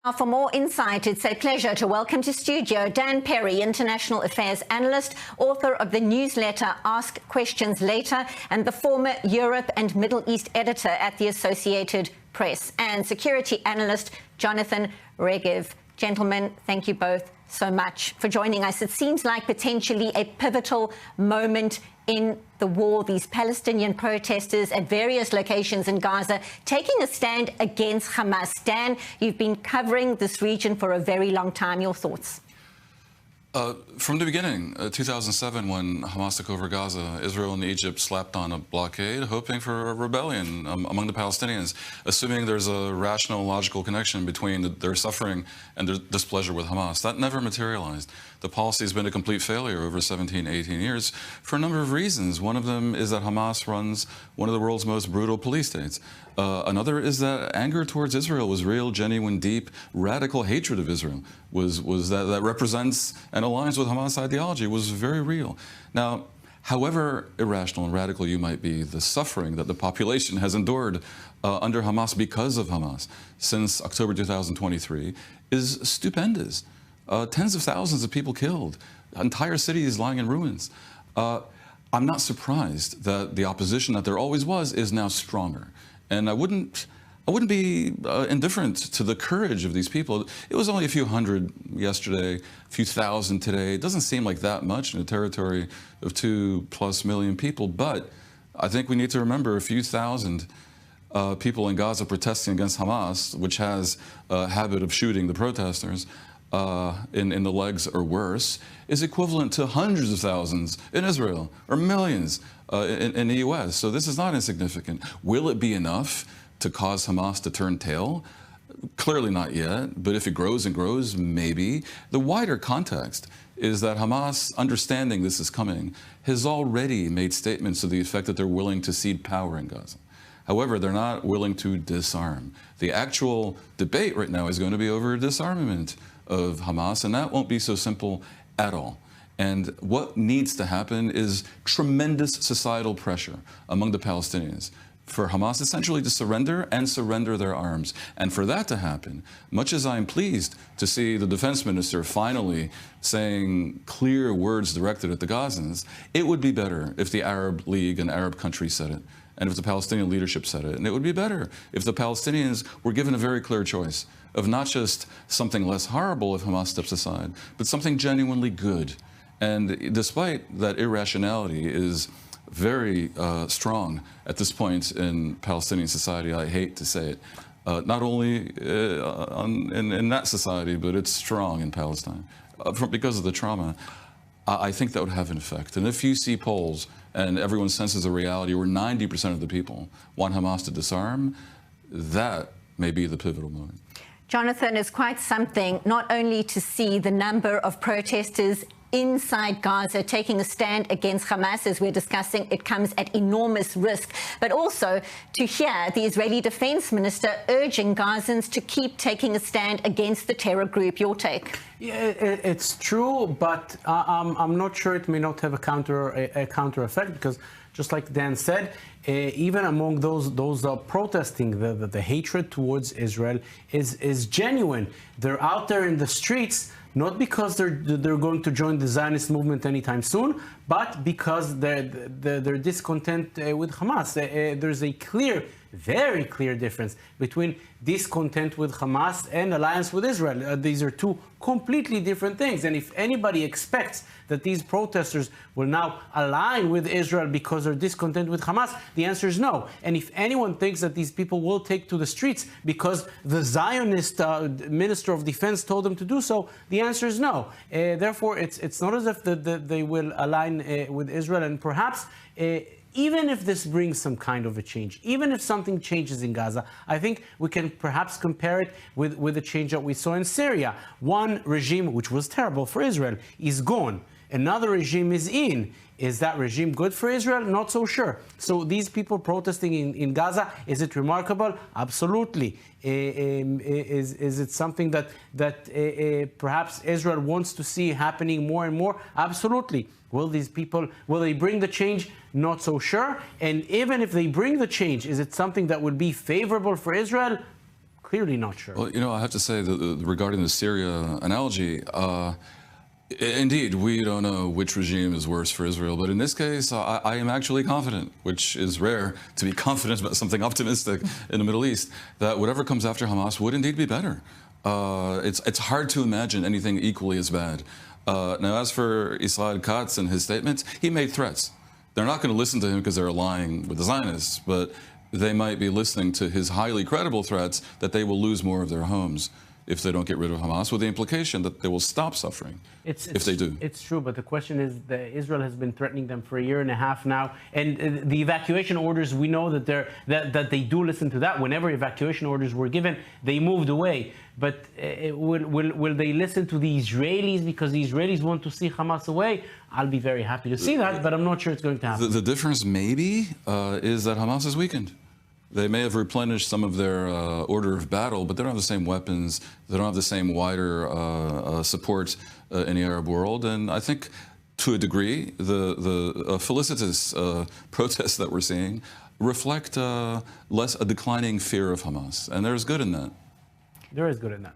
Now, for more insight, it's a pleasure to welcome to studio Dan Perry, international affairs analyst, author of the newsletter Ask Questions Later, and the former Europe and Middle East editor at the Associated Press, and security analyst Jonathan Regev. Gentlemen, thank you both so much for joining us. It seems like potentially a pivotal moment in the war. These Palestinian protesters at various locations in Gaza taking a stand against Hamas. Dan, you've been covering this region for a very long time. Your thoughts? From the beginning, 2007, when Hamas took over Gaza, Israel and Egypt slapped on a blockade, hoping for a rebellion among the Palestinians, assuming there's a rational, logical connection between their suffering and their displeasure with Hamas. That never materialized. The policy has been a complete failure over 17, 18 years for a number of reasons. One of them is that Hamas runs one of the world's most brutal police states. Another is that anger towards Israel was real, genuine, deep, radical hatred of Israel that represents and aligns with Hamas ideology was very real. Now, however irrational and radical you might be, the suffering that the population has endured under Hamas because of Hamas since October 2023 is stupendous. Tens of thousands of people killed, entire cities lying in ruins. I'm not surprised that the opposition that there always was is now stronger. And I wouldn't be indifferent to the courage of these people. It was only a few hundred yesterday, a few thousand today. It doesn't seem like that much in a territory of 2+ million people, but I think we need to remember a few thousand people in Gaza protesting against Hamas, which has a habit of shooting the protesters in the legs or worse, is equivalent to hundreds of thousands in Israel or millions in the US. So this is not insignificant. Will it be enough to cause Hamas to turn tail? Clearly not yet, but if it grows and grows, maybe. The wider context is that Hamas, understanding this is coming, has already made statements to the effect that they're willing to cede power in Gaza. However, they're not willing to disarm. The actual debate right now is going to be over disarmament of Hamas, and that won't be so simple at all. And what needs to happen is tremendous societal pressure among the Palestinians for Hamas essentially to surrender and surrender their arms. And for that to happen, much as I'm pleased to see the defense minister finally saying clear words directed at the Gazans, it would be better if the Arab League and Arab countries said it, and if the Palestinian leadership said it. And it would be better if the Palestinians were given a very clear choice of not just something less horrible if Hamas steps aside, but something genuinely good. And despite that irrationality is very strong at this point in Palestinian society, I hate to say it, not only in that society, but it's strong in Palestine because of the trauma. I think that would have an effect. And if you see polls and everyone senses a reality where 90% of the people want Hamas to disarm, that may be the pivotal moment. Jonathan, it's quite something not only to see the number of protesters inside Gaza taking a stand against Hamas, as we're discussing. It comes at enormous risk, but also to hear the Israeli defense minister urging Gazans to keep taking a stand against the terror group. Your take? Yeah, it's true, but I'm not sure it may not have a counter effect, because just like Dan said, even among those protesting, the hatred towards Israel is genuine. They're out there in the streets not because they're going to join the Zionist movement anytime soon, but because they're discontent with Hamas. There's a very clear difference between discontent with Hamas and alliance with Israel. These are two completely different things. And if anybody expects that these protesters will now align with Israel because they're discontent with Hamas, the answer is no. And if anyone thinks that these people will take to the streets because the Zionist Minister of Defense told them to do so, the answer is no. Therefore, it's not as if they will align with Israel. And perhaps even if this brings some kind of a change, even if something changes in Gaza, I think we can perhaps compare it with the change that we saw in Syria. One regime, which was terrible for Israel, is gone. Another regime is in. Is that regime good for Israel? Not so sure. So these people protesting in Gaza, is it remarkable? Absolutely. Is it something that perhaps Israel wants to see happening more and more? Absolutely. Will these people, will they bring the change? Not so sure. And even if they bring the change, is it something that would be favorable for Israel? clearly not sure. Well, you know, I have to say that regarding the Syria analogy, indeed, we don't know which regime is worse for Israel. But in this case, I am actually confident, which is rare to be confident about something optimistic in the Middle East, that whatever comes after Hamas would indeed be better. It's hard to imagine anything equally as bad. Now, as for Israel Katz and his statements, he made threats. They're not going to listen to him because they're aligning with the Zionists, but they might be listening to his highly credible threats that they will lose more of their homes if they don't get rid of Hamas, with the implication that they will stop suffering if they do. It's true, but the question is that Israel has been threatening them for a year and a half now, and the evacuation orders, we know that that they do listen to that. Whenever evacuation orders were given, they moved away. But will they listen to the Israelis because the Israelis want to see Hamas away? I'll be very happy to see that, but I'm not sure it's going to happen. The difference maybe is that Hamas is weakened. They may have replenished some of their order of battle, but they don't have the same weapons. They don't have the same wider support in the Arab world. And I think, to a degree, the felicitous protests that we're seeing reflect a declining fear of Hamas. And there's good in that. There is good in that.